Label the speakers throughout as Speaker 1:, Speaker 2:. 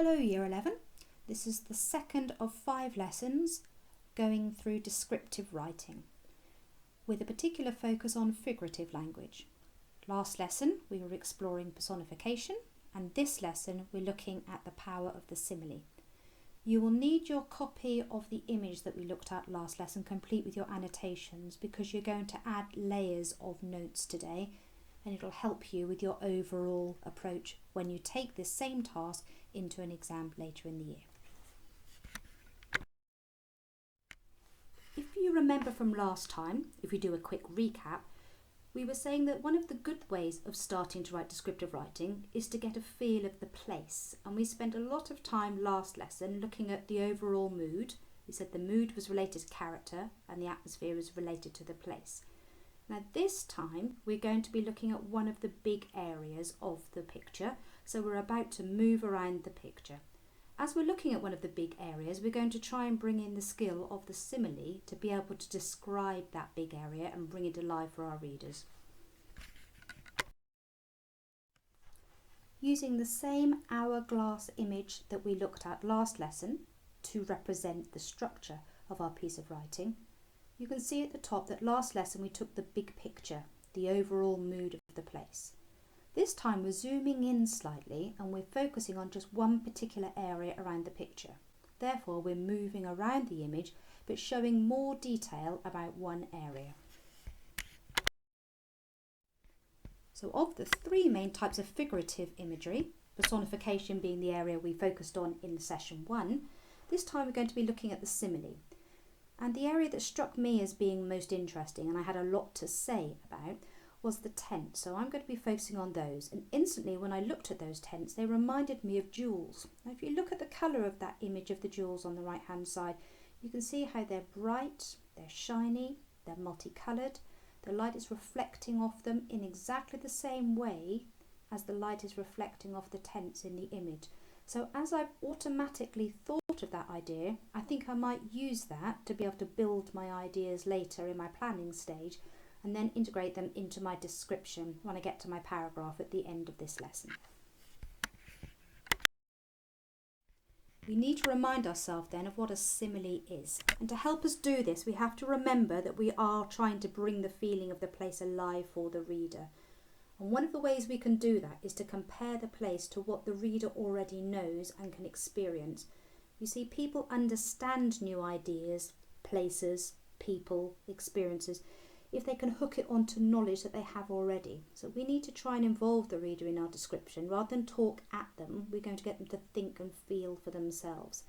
Speaker 1: Hello Year 11, this is the second of 5 lessons going through descriptive writing with a particular focus on figurative language. Last lesson we were exploring personification and this lesson we're looking at the power of the simile. You will need your copy of the image that we looked at last lesson complete with your annotations because you're going to add layers of notes today and it'll help you with your overall approach when you take this same task into an exam later in the year. If you remember from last time, if we do a quick recap, we were saying that one of the good ways of starting to write descriptive writing is to get a feel of the place, and we spent a lot of time last lesson looking at the overall mood. We said the mood was related to character and the atmosphere was related to the place. Now this time we're going to be looking at one of the big areas of the picture, so we're about to move around the picture. As we're looking at one of the big areas, we're going to try and bring in the skill of the simile to be able to describe that big area and bring it alive for our readers. Using the same hourglass image that we looked at last lesson to represent the structure of our piece of writing, you can see at the top that last lesson we took the big picture, the overall mood of the place. This time we're zooming in slightly and we're focusing on just one particular area around the picture. Therefore we're moving around the image but showing more detail about one area. So of the 3 main types of figurative imagery, personification being the area we focused on in session 1, this time we're going to be looking at the simile. And the area that struck me as being most interesting and I had a lot to say about was the tents. So I'm going to be focusing on those. And instantly when I looked at those tents, they reminded me of jewels. Now if you look at the colour of that image of the jewels on the right hand side, you can see how they're bright, they're shiny, they're multicoloured. The light is reflecting off them in exactly the same way as the light is reflecting off the tents in the image. So as I've automatically thought of that idea, I think I might use that to be able to build my ideas later in my planning stage and then integrate them into my description when I get to my paragraph at the end of this lesson. We need to remind ourselves then of what a simile is. And to help us do this, we have to remember that we are trying to bring the feeling of the place alive for the reader. And one of the ways we can do that is to compare the place to what the reader already knows and can experience. You see, people understand new ideas, places, people, experiences, if they can hook it onto knowledge that they have already. So we need to try and involve the reader in our description. Rather than talk at them, we're going to get them to think and feel for themselves.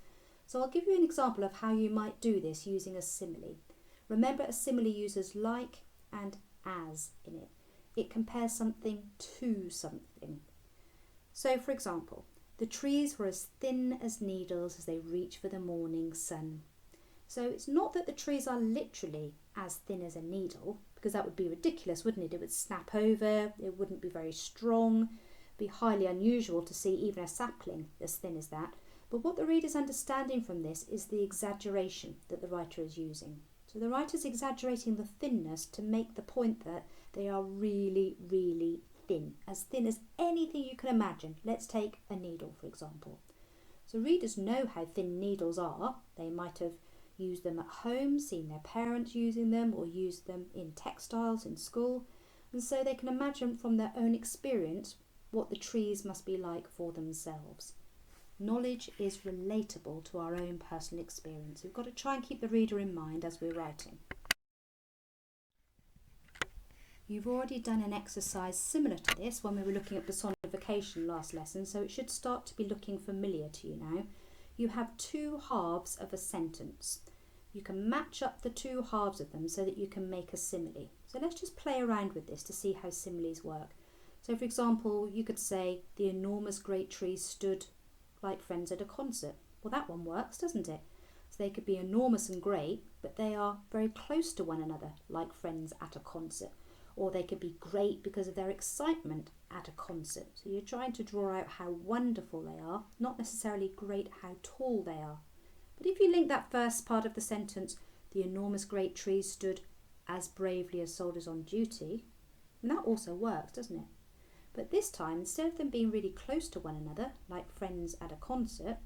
Speaker 1: So I'll give you an example of how you might do this using a simile. Remember, a simile uses like and as in it. It compares something to something. So for example, the trees were as thin as needles as they reached for the morning sun. So it's not that the trees are literally as thin as a needle, because that would be ridiculous, wouldn't it? It would snap over, it wouldn't be very strong, it'd be highly unusual to see even a sapling as thin as that. But what the reader's understanding from this is the exaggeration that the writer is using. So the writer's exaggerating the thinness to make the point that they are really, really thin as anything you can imagine. Let's take a needle, for example. So readers know how thin needles are. They might have used them at home, seen their parents using them, or used them in textiles in school. And so they can imagine from their own experience what the trees must be like for themselves. Knowledge is relatable to our own personal experience. We've got to try and keep the reader in mind as we're writing. You've already done an exercise similar to this when we were looking at personification last lesson, so it should start to be looking familiar to you now. You have 2 halves of a sentence. You can match up the 2 halves of them so that you can make a simile. So let's just play around with this to see how similes work. So for example, you could say, the enormous great trees stood like friends at a concert. Well, that one works, doesn't it? So they could be enormous and great, but they are very close to one another, like friends at a concert. Or they could be great because of their excitement at a concert. So you're trying to draw out how wonderful they are, not necessarily great how tall they are. But if you link that first part of the sentence, the enormous great trees stood as bravely as soldiers on duty, and that also works, doesn't it? But this time, instead of them being really close to one another, like friends at a concert,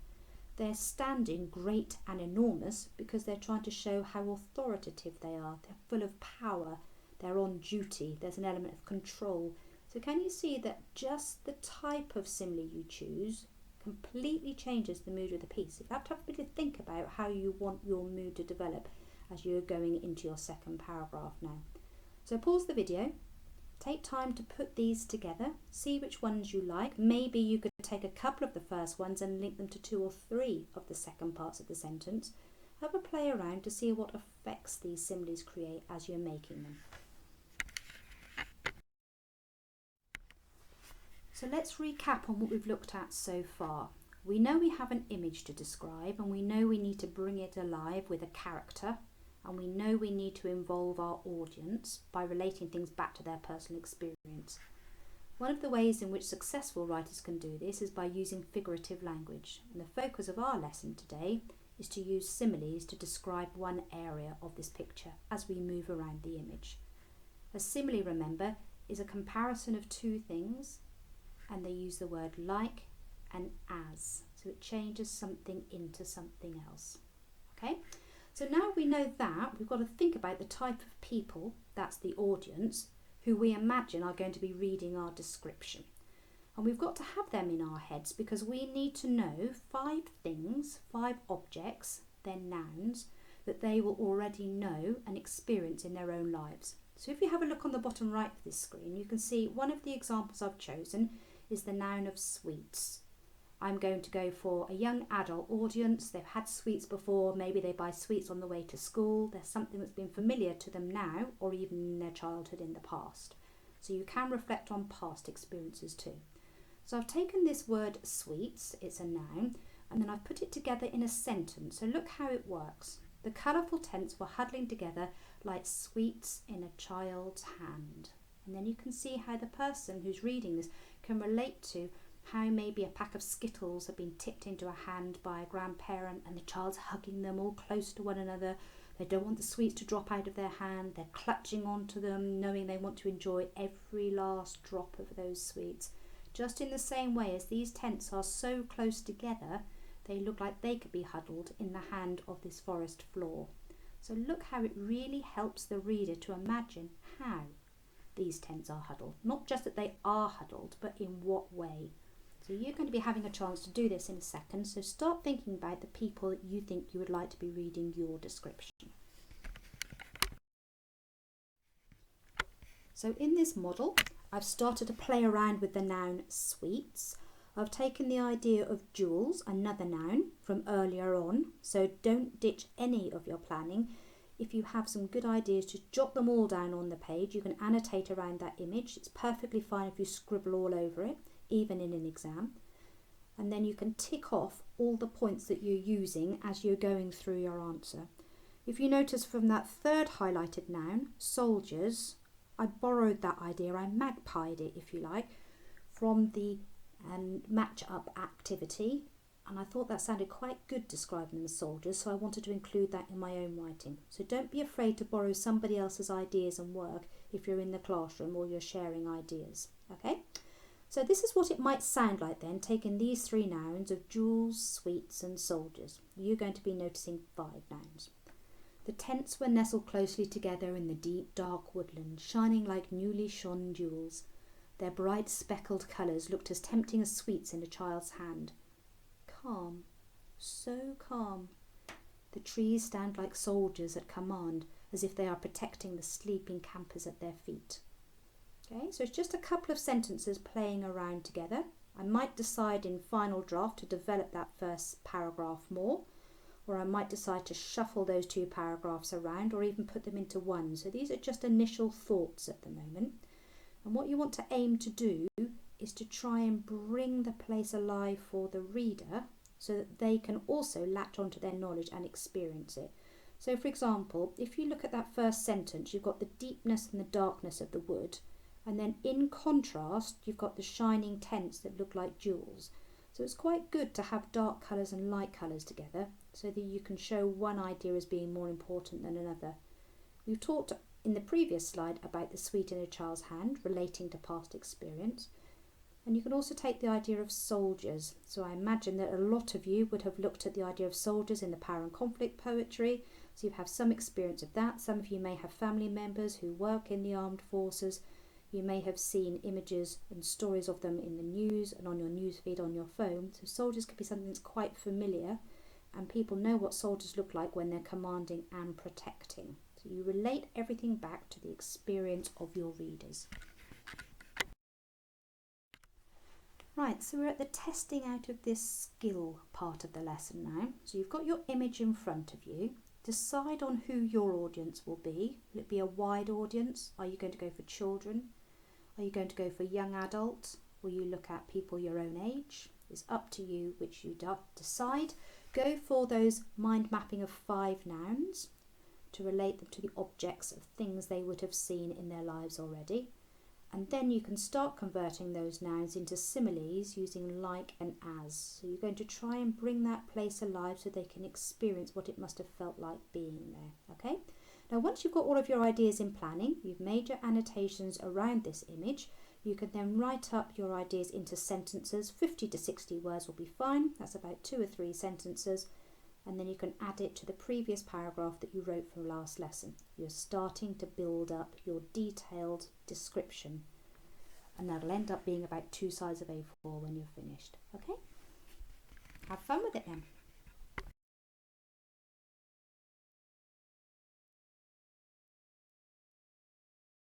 Speaker 1: they're standing great and enormous because they're trying to show how authoritative they are. They're full of power. They're on duty. There's an element of control. So can you see that just the type of simile you choose completely changes the mood of the piece? You have to have a bit of think about how you want your mood to develop as you're going into your second paragraph now. So pause the video. Take time to put these together, see which ones you like. Maybe you could take a couple of the first ones and link them to 2 or 3 of the second parts of the sentence. Have a play around to see what effects these similes create as you're making them. So let's recap on what we've looked at so far. We know we have an image to describe, and we know we need to bring it alive with a character, and we know we need to involve our audience by relating things back to their personal experience. One of the ways in which successful writers can do this is by using figurative language, and the focus of our lesson today is to use similes to describe one area of this picture as we move around the image. A simile, remember, is a comparison of 2 things, and they use the word like and as, so it changes something into something else. Okay? So now we know that, we've got to think about the type of people, that's the audience, who we imagine are going to be reading our description. And we've got to have them in our heads because we need to know 5 things, 5 objects, they're nouns, that they will already know and experience in their own lives. So if you have a look on the bottom right of this screen, you can see one of the examples I've chosen is the noun of sweets. I'm going to go for a young adult audience. They've had sweets before, maybe they buy sweets on the way to school. There's something that's been familiar to them now or even in their childhood in the past. So you can reflect on past experiences too. So I've taken this word sweets, it's a noun, and then I've put it together in a sentence. So look how it works. The colourful tents were huddling together like sweets in a child's hand. And then you can see how the person who's reading this can relate to how maybe a pack of Skittles have been tipped into a hand by a grandparent and the child's hugging them all close to one another. They don't want the sweets to drop out of their hand. They're clutching onto them, knowing they want to enjoy every last drop of those sweets. Just in the same way as these tents are so close together, they look like they could be huddled in the hand of this forest floor. So look how it really helps the reader to imagine how these tents are huddled. Not just that they are huddled, but in what way. So you're going to be having a chance to do this in a second, so start thinking about the people that you think you would like to be reading your description. So in this model, I've started to play around with the noun sweets. I've taken the idea of jewels, another noun, from earlier on, so don't ditch any of your planning. If you have some good ideas, just jot them all down on the page. You can annotate around that image. It's perfectly fine if you scribble all over it, even in an exam. And then you can tick off all the points that you're using as you're going through your answer. If you notice from that third highlighted noun, soldiers, I borrowed that idea, I magpied it if you like, from the match up activity, and I thought that sounded quite good describing them as soldiers, so I wanted to include that in my own writing. So don't be afraid to borrow somebody else's ideas and work if you're in the classroom or you're sharing ideas. Okay? So this is what it might sound like then, taking these 3 nouns of jewels, sweets and soldiers. You're going to be noticing 5 nouns. The tents were nestled closely together in the deep dark woodland, shining like newly shone jewels. Their bright speckled colours looked as tempting as sweets in a child's hand. Calm, so calm. The trees stand like soldiers at command, as if they are protecting the sleeping campers at their feet. Okay, so it's just a couple of sentences playing around together. I might decide in final draft to develop that first paragraph more, or I might decide to shuffle those 2 paragraphs around or even put them into one. So these are just initial thoughts at the moment. And what you want to aim to do is to try and bring the place alive for the reader so that they can also latch onto their knowledge and experience it. So for example, if you look at that first sentence, you've got the deepness and the darkness of the wood, and then in contrast you've got the shining tents that look like jewels. So it's quite good to have dark colours and light colours together so that you can show one idea as being more important than another. We've talked in the previous slide about the sweet in a child's hand relating to past experience. And you can also take the idea of soldiers. So I imagine that a lot of you would have looked at the idea of soldiers in the power and conflict poetry. So you have some experience of that. Some of you may have family members who work in the armed forces. You may have seen images and stories of them in the news and on your news feed on your phone. So soldiers could be something that's quite familiar, and people know what soldiers look like when they're commanding and protecting. So you relate everything back to the experience of your readers. Right, so we're at the testing out of this skill part of the lesson now. So you've got your image in front of you. Decide on who your audience will be. Will it be a wide audience? Are you going to go for children? Are you going to go for young adults? Will you look at people your own age? It's up to you which you decide. Go for those mind mapping of 5 nouns to relate them to the objects of things they would have seen in their lives already. And then you can start converting those nouns into similes using like and as. So you're going to try and bring that place alive so they can experience what it must have felt like being there. Okay? Now once you've got all of your ideas in planning, you've made your annotations around this image, you can then write up your ideas into sentences. 50 to 60 words will be fine. That's about 2 or 3 sentences. And then you can add it to the previous paragraph that you wrote from last lesson. You're starting to build up your detailed description, and that'll end up being about 2 sides of A4 when you're finished. Okay? Have fun with it then.